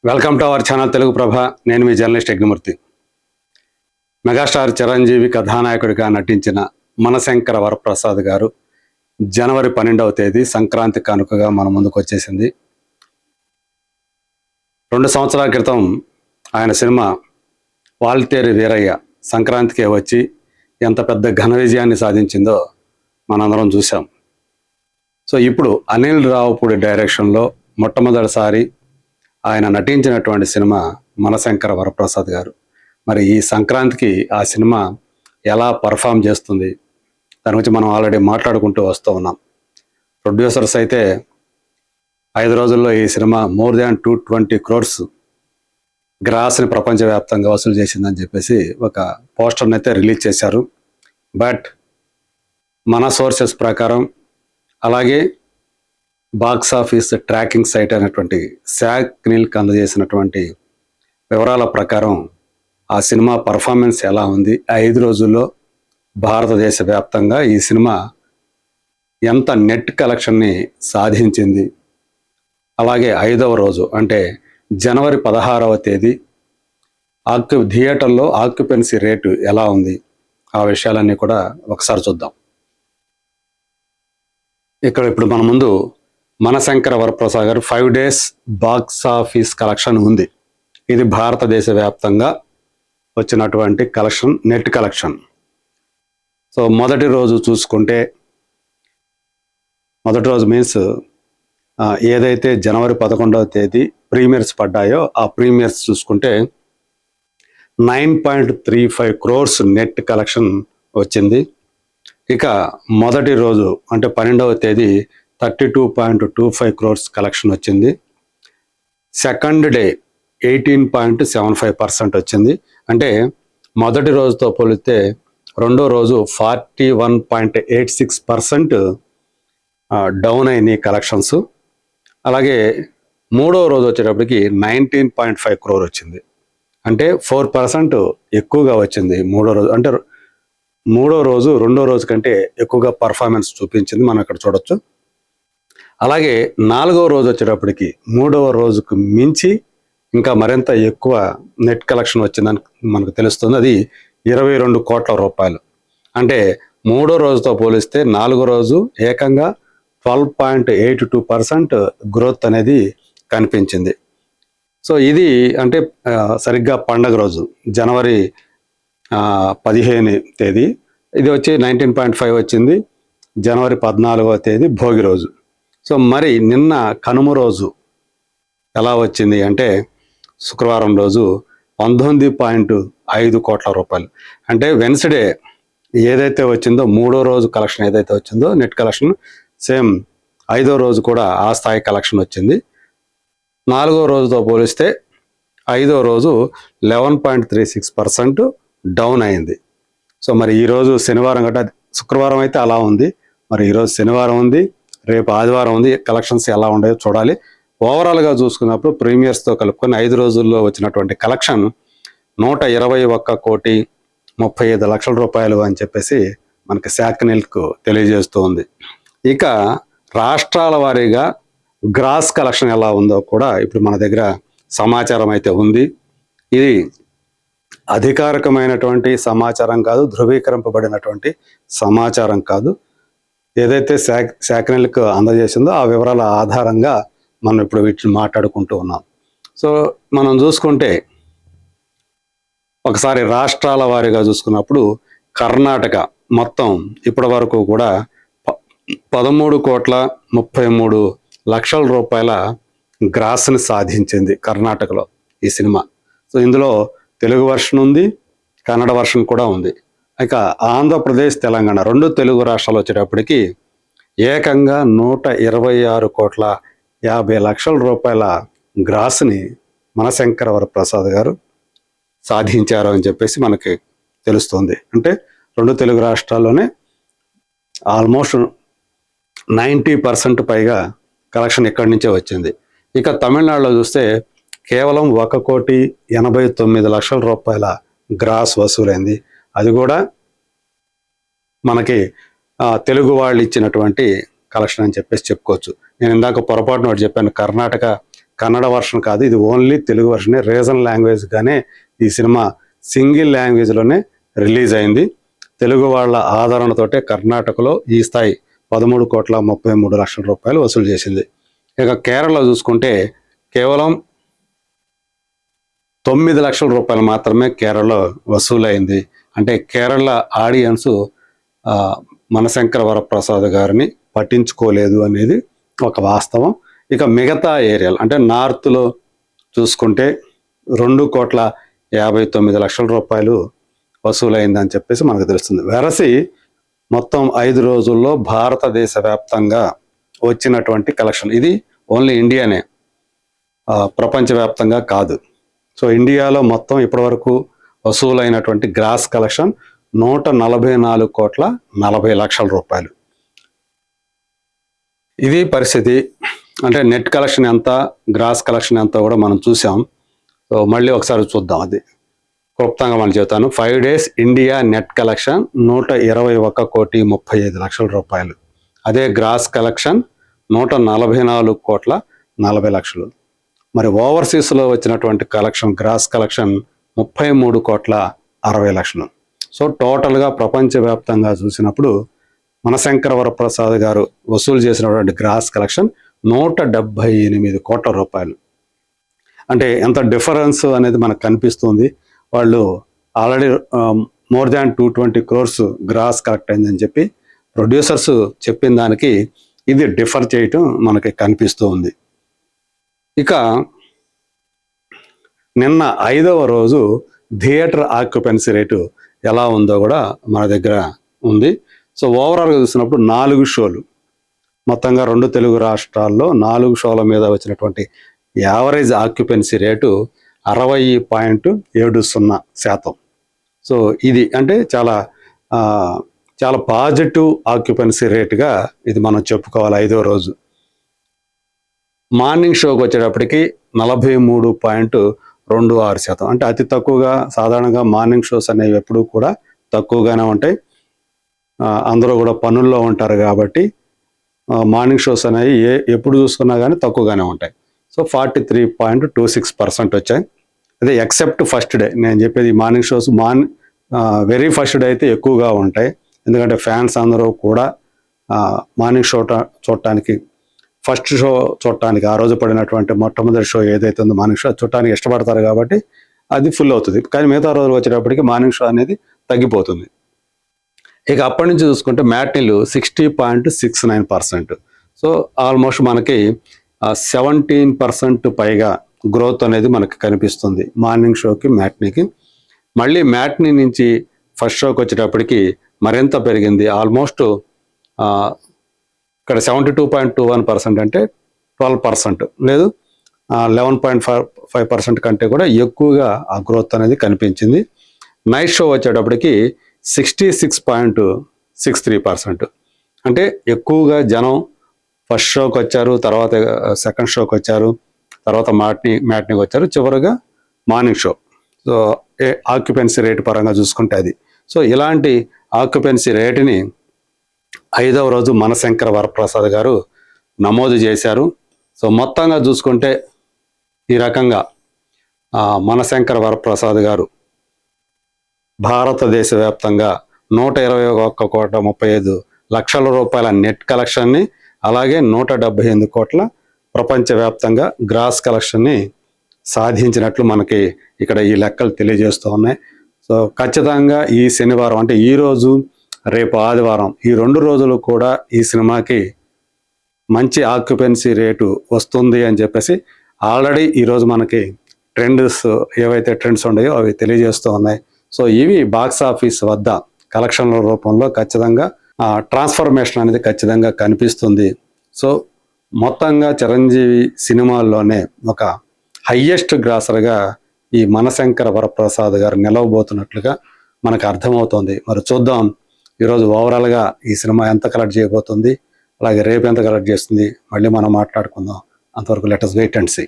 Welcome to our channel Telugu Prabha. నేను మీ జర్నలిస్ట్ యజ్ఞమూర్తి. మెగాస్టార్ చిరంజీవి కథానాయకుడిగా నటించిన మనశంకర వరప్రసాద్ గారు జనవరి 12వ తేదీ సంక్రాంతి కానుకగా మన ముందుకు వచ్చేసింది. 2 సంవత్సరాల క్రితం ఆయన సినిమా వాల్తేరు వీరయ్య సంక్రాంతికే వచ్చి ఎంత పెద్ద ఘన విజయాన్ని సాధించిందో మనందరం చూసాం. సో ఇప్పుడు అనిల్ రావుపూడి డైరెక్షన్లో మొట్టమొదటిసారి ఆయన నటించినటువంటి సినిమా మనశంకర వరప్రసాద్ గారు. మరి ఈ సంక్రాంతికి ఆ సినిమా ఎలా పర్ఫామ్ చేస్తుంది దాని గురించి మనం ఆల్రెడీ మాట్లాడుకుంటూ వస్తూ ఉన్నాం. ప్రొడ్యూసర్స్ అయితే 5 రోజుల్లో ఈ సినిమా మోర్ దాన్ 220 crores గ్రాస్ని ప్రపంచవ్యాప్తంగా వసూలు చేసిందని చెప్పేసి ఒక పోస్టర్ని అయితే రిలీజ్ చేశారు. బట్ మన సోర్సెస్ ప్రకారం, అలాగే బాక్స్ ఆఫీస్ ట్రాకింగ్ సైట్ అయినటువంటి SAG-NILC అందజేసినటువంటి వివరాల ప్రకారం ఆ సినిమా పర్ఫార్మెన్స్ ఎలా ఉంది, 5 రోజుల్లో భారతదేశ వ్యాప్తంగా ఈ సినిమా ఎంత నెట్ కలెక్షన్ని సాధించింది, అలాగే 5వ రోజు అంటే జనవరి 16వ తేదీ థియేటర్లో ఆక్యుపెన్సీ రేటు ఎలా ఉంది, ఆ విషయాలన్నీ కూడా ఒకసారి చూద్దాం. ఇప్పుడు మన ముందు మనశంకర వరప్రసాద్ గారు 5 days బాక్స్ ఆఫీస్ కలెక్షన్ ఉంది. ఇది భారతదేశ వ్యాప్తంగా వచ్చినటువంటి కలెక్షన్, నెట్ కలెక్షన్. సో మొదటి రోజు చూసుకుంటే, మొదటి రోజు మీన్స్ ఏదైతే జనవరి 11వ తేదీ ప్రీమియర్స్ పడ్డాయో ఆ ప్రీమియర్స్ చూసుకుంటే 9.35 crores నెట్ కలెక్షన్ వచ్చింది. ఇక మొదటి రోజు అంటే 12వ తేదీ 32.25 crores కలెక్షన్ వచ్చింది. సెకండ్ డే 18.75% వచ్చింది. అంటే మొదటి రోజుతో పోలిస్తే రెండో రోజు 41.86% డౌన్ అయినాయి కలెక్షన్స్. అలాగే మూడో రోజు వచ్చేటప్పటికి 19.5 crore వచ్చింది. అంటే 4% ఎక్కువగా వచ్చింది మూడో రోజు. అంటే మూడో రోజు రెండో రోజు కంటే ఎక్కువగా పర్ఫార్మెన్స్ చూపించింది, మనం ఇక్కడ చూడొచ్చు. అలాగే 4వ రోజు వచ్చేటప్పటికి 3వ రోజుకు మించి ఇంకా మరింత ఎక్కువ నెట్ కలెక్షన్ వచ్చిందని మనకు తెలుస్తుంది. అది 22 కోట్ల రూపాయలు. అంటే మూడో రోజుతో పోలిస్తే 4వ రోజు ఏకంగా 12.82% గ్రోత్ అనేది కనిపించింది. సో ఇది అంటే సరిగ్గా పండగ రోజు జనవరి 15వ తేదీ ఇది వచ్చి 19.5 వచ్చింది. జనవరి 14వ తేదీ భోగి రోజు. సో మరి నిన్న కనుమ రోజు ఎలా వచ్చింది అంటే శుక్రవారం రోజు 19.5 కోట్ల రూపాయలు. అంటే వెన్స్డే ఏదైతే వచ్చిందో మూడో రోజు కలెక్షన్ ఏదైతే వచ్చిందో నెట్ కలెక్షన్ సేమ్ 5వ రోజు కూడా ఆ స్థాయి కలెక్షన్ వచ్చింది. 4వ రోజుతో పోలిస్తే 5వ రోజు 11.36% డౌన్ అయింది. సో మరి ఈరోజు శనివారం గట్రా, శుక్రవారం అయితే అలా ఉంది, మరి ఈరోజు శనివారం ఉంది, రేపు ఆదివారం ఉంది. కలెక్షన్స్ ఎలా ఉండేదో చూడాలి. ఓవరాల్గా చూసుకున్నప్పుడు ప్రీమియర్స్తో కలుపుకొని 5 రోజుల్లో వచ్చినటువంటి కలెక్షన్ 121.35 లక్షల రూపాయలు అని చెప్పేసి మనకి SAG-NILC తెలియజేస్తూ ఉంది. ఇక రాష్ట్రాల వారీగా గ్రాస్ కలెక్షన్ ఎలా ఉందో కూడా ఇప్పుడు మన దగ్గర సమాచారం అయితే ఉంది. ఇది అధికారికమైనటువంటి సమాచారం కాదు, ధృవీకరింపబడినటువంటి సమాచారం కాదు. ఏదైతే SAG-NILC అందజేసిందో ఆ వివరాల ఆధారంగా మనం ఇప్పుడు వీటిని మాట్లాడుకుంటూ ఉన్నాం. సో మనం చూసుకుంటే ఒకసారి రాష్ట్రాల వారీగా చూసుకున్నప్పుడు కర్ణాటక మొత్తం ఇప్పటి వరకు కూడా 13.33 లక్షల రూపాయల గ్రాస్ని సాధించింది కర్ణాటకలో ఈ సినిమా. సో ఇందులో తెలుగు వర్షన్ ఉంది, కన్నడ వర్షన్ కూడా ఉంది. ఇక ఆంధ్రప్రదేశ్, తెలంగాణ 2 తెలుగు రాష్ట్రాలు వచ్చేటప్పటికి ఏకంగా 126.50 లక్షల రూపాయల గ్రాస్ని మనశంకర వరప్రసాద్ గారు సాధించారు అని చెప్పేసి మనకి తెలుస్తుంది. అంటే 2 తెలుగు రాష్ట్రాల్లోనే ఆల్మోస్ట్ 90% పైగా కలెక్షన్ ఇక్కడి నుంచే వచ్చింది. ఇక తమిళనాడులో చూస్తే కేవలం 1.89 లక్షల రూపాయల గ్రాస్ వసూలైంది. అది కూడా మనకి తెలుగు వాళ్ళు ఇచ్చినటువంటి కలెక్షన్ అని చెప్పేసి చెప్పుకోవచ్చు. నేను ఇందాక పొరపాటున ఒకటి చెప్పాను, కర్ణాటక కన్నడ వర్షన్ కాదు, ఇది ఓన్లీ తెలుగు వర్షనే. రీజనల్ లాంగ్వేజ్గానే ఈ సినిమా సింగిల్ లాంగ్వేజ్లోనే రిలీజ్ అయింది. తెలుగు వాళ్ళ ఆదరణతోటే కర్ణాటకలో ఈ స్థాయి 13,33,00,000 రూపాయలు వసూలు చేసింది. ఇక కేరళ చూసుకుంటే కేవలం 9 లక్షల రూపాయలు మాత్రమే కేరళలో వసూలైంది. అంటే కేరళ ఆడియన్స్ మనశంకర వరప్రసాద్ గారిని పట్టించుకోలేదు అనేది ఒక వాస్తవం. ఇక మిగతా ఏరియాలు అంటే నార్త్లో చూసుకుంటే 2,59,00,000 రూపాయలు వసూలైందని చెప్పేసి మనకు తెలుస్తుంది. వెరసి మొత్తం 5 రోజుల్లో భారతదేశ వ్యాప్తంగా వచ్చినటువంటి కలెక్షన్, ఇది ఓన్లీ ఇండియానే, ప్రపంచవ్యాప్తంగా కాదు. సో ఇండియాలో మొత్తం ఇప్పటివరకు వసూలైనటువంటి గ్రాస్ కలెక్షన్ 144,40,00,000 రూపాయలు. ఇది పరిస్థితి. అంటే నెట్ కలెక్షన్ ఎంత, గ్రాస్ కలెక్షన్ ఎంత కూడా మనం చూసాం. సో మళ్ళీ ఒకసారి చూద్దాం, అది క్లుప్తంగా మనం చెబుతాను. 5 days ఇండియా నెట్ కలెక్షన్ 121,35,00,000 రూపాయలు. అదే గ్రాస్ కలెక్షన్ 144,40,00,000. మరి ఓవర్సీస్లో వచ్చినటువంటి కలెక్షన్, గ్రాస్ కలెక్షన్ 33,60,00,000. సో టోటల్గా ప్రపంచవ్యాప్తంగా చూసినప్పుడు మనశంకర వరప్రసాద్ గారు వసూలు చేసినటువంటి గ్రాస్ కలెక్షన్ 178 కోట్ల రూపాయలు. అంటే ఎంత డిఫరెన్స్ అనేది మనకు కనిపిస్తుంది. వాళ్ళు already more than 220 crores gross collect అయిందని చెప్పి ప్రొడ్యూసర్స్ చెప్పిన దానికి ఇది డిఫర్ చేయటం మనకి కనిపిస్తూ ఉంది. ఇక నిన్న 5వ రోజు థియేటర్ ఆక్యుపెన్సీ రేటు ఎలా ఉందో కూడా మన దగ్గర ఉంది. సో ఓవరాల్గా చూసినప్పుడు 4 షోలు, మొత్తంగా 2 తెలుగు రాష్ట్రాల్లో 4 షోల మీద వచ్చినటువంటి యావరేజ్ ఆక్యుపెన్సీ రేటు 60.70%. సో ఇది అంటే చాలా పాజిటివ్ ఆక్యుపెన్సీ రేటుగా ఇది మనం చెప్పుకోవాలి 5వ రోజు. మార్నింగ్ షోకి వచ్చేటప్పటికి 43.26%, అంటే అతి తక్కువగా. సాధారణంగా మార్నింగ్ షోస్ అనేవి ఎప్పుడూ కూడా తక్కువగానే ఉంటాయి. అందరూ కూడా పనుల్లో ఉంటారు కాబట్టి మార్నింగ్ షోస్ అనేవి ఎప్పుడు చూసుకున్నా కానీ తక్కువగానే ఉంటాయి. సో 43.26% వచ్చాయి. అదే ఎక్సెప్ట్ ఫస్ట్ డే, నేను చెప్పేది morning shows very first day అయితే ఎక్కువగా ఉంటాయి. ఎందుకంటే ఫ్యాన్స్ అందరూ కూడా మార్నింగ్ షో చూడటానికి, ఫస్ట్ షో చూడటానికి, ఆ రోజు పడినటువంటి మొట్టమొదటి షో ఏదైతే ఉందో మార్నింగ్ షో చూడటానికి ఇష్టపడతారు కాబట్టి అది ఫుల్ అవుతుంది. కానీ మిగతా రోజులు వచ్చేటప్పటికి మార్నింగ్ షో అనేది తగ్గిపోతుంది. ఇక అప్పటి నుంచి చూసుకుంటే మ్యాట్నీలు 60.69%. సో ఆల్మోస్ట్ మనకి 17% పైగా గ్రోత్ అనేది మనకి కనిపిస్తుంది మార్నింగ్ షోకి, మ్యాట్నీకి. మళ్ళీ మ్యాట్నీ నుంచి ఫస్ట్ షోకి వచ్చేటప్పటికి మరింత పెరిగింది. ఆల్మోస్ట్ ఇక్కడ 72.21% అంటే 12%, లేదు 11.5% కంటే కూడా ఎక్కువగా ఆ గ్రోత్ అనేది కనిపించింది. నైట్ షో వచ్చేటప్పటికి 66.63%, అంటే ఎక్కువగా జనం ఫస్ట్ షోకి వచ్చారు, తర్వాత సెకండ్ షోకి వచ్చారు, తర్వాత మ్యాట్నీకి వచ్చారు, చివరిగా morning show. So occupancy rate పరంగా చూసుకుంటే అది. సో ఇలాంటి ఆక్యుపెన్సీ రేటుని 5వ రోజు మనశంకర వరప్రసాద్ గారు నమోదు చేశారు. సో మొత్తంగా చూసుకుంటే ఈ రకంగా మనశంకర వరప్రసాద్ గారు భారతదేశ వ్యాప్తంగా 121,35,00,000 రూపాయల నెట్ కలెక్షన్ని, అలాగే 178 కోట్ల ప్రపంచవ్యాప్తంగా గ్రాస్ కలెక్షన్ని సాధించినట్లు మనకి ఇక్కడ ఈ లెక్కలు తెలియజేస్తూ ఉన్నాయి. సో ఖచ్చితంగా ఈ శనివారం అంటే ఈరోజు, రేపు ఆదివారం, ఈ 2 రోజులు కూడా ఈ సినిమాకి మంచి ఆక్యుపెన్సీ రేటు వస్తుంది అని చెప్పేసి ఆల్రెడీ ఈరోజు మనకి ఏవైతే ట్రెండ్స్ ఉన్నాయో అవి తెలియజేస్తూ ఉన్నాయి. సో ఇవి బాక్స్ ఆఫీస్ వద్ద కలెక్షన్ల రూపంలో ఖచ్చితంగా ట్రాన్స్ఫర్మేషన్ అనేది ఖచ్చితంగా కనిపిస్తుంది. సో మొత్తంగా చిరంజీవి సినిమాల్లోనే ఒక హయ్యెస్ట్ గ్రాసర్గా ఈ మనశంకర వరప్రసాద్ గారు నిలవబోతున్నట్లుగా మనకు అర్థమవుతుంది. మరి చూద్దాం ఈరోజు ఓవరాల్గా ఈ సినిమా ఎంత కలెక్ట్ చేయబోతుంది, అలాగే రేపు ఎంత కలెక్ట్ చేస్తుంది, మళ్ళీ మనం మాట్లాడుకుందాం. అంతవరకు let us wait and see.